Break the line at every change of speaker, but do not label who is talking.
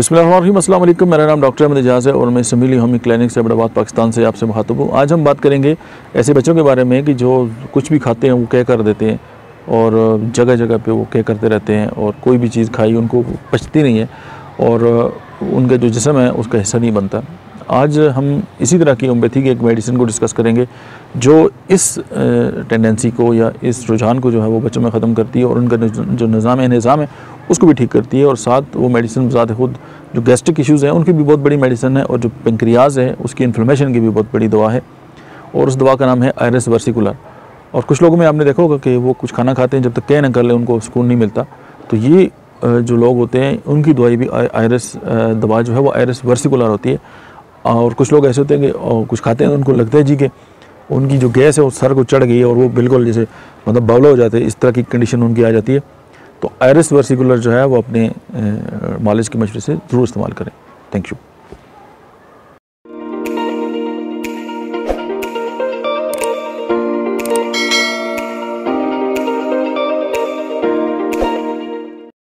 बिस्मिल्लाहिर्रहमानिर्रहीम, अस्सलाम वालेकुम। मेरा नाम डॉक्टर अहमद एजाज़ है और मैं समीली होमी क्लिनिक से अहमदाबाद पाकिस्तान से आपसे मुखातब हूँ। आज हम बात करेंगे ऐसे बच्चों के बारे में कि जो कुछ भी खाते हैं वो कह कर देते हैं और जगह जगह पे वो कह करते रहते हैं और कोई भी चीज़ खाई उनको पचती नहीं है और उनका जो जिस्म है उसका हिस्सा नहीं बनता। आज हम इसी तरह की होम्योपैथी की एक मेडिसिन को डिस्कस करेंगे जो इस टेंडेंसी को या इस रुझान को जो है वो बच्चों में ख़त्म करती है और उनका जो निज़ाम है उसको भी ठीक करती है। और साथ वो मेडिसिन ज़ात खुद जो गैस्ट्रिक इश्यूज़ हैं उनकी भी बहुत बड़ी मेडिसिन है और जो पेंक्रियाज है उसकी इन्फ्लेमेशन की भी बहुत बड़ी दवा है और उस दवा का नाम है आयरस वर्सिकुलर। और कुछ लोगों में आपने देखा होगा कि वो कुछ खाना खाते हैं जब तक कह न कर ले उनको सुकून नहीं मिलता। तो ये जो लोग होते हैं उनकी दवाई भी आयरस दवा जो है वो आयरस वर्सिकुलर होती है। और कुछ लोग ऐसे होते हैं कि कुछ खाते हैं उनको लगता है जी कि उनकी जो गैस है वो सर को चढ़ गई है और वो बिल्कुल जैसे मतलब बावला हो जाते हैं, इस तरह की कंडीशन उनकी आ जाती है। तो आयरस वर्सिकुलर जो है वो अपने मालिश के मशवरे से ज़रूर इस्तेमाल करें। Thank you.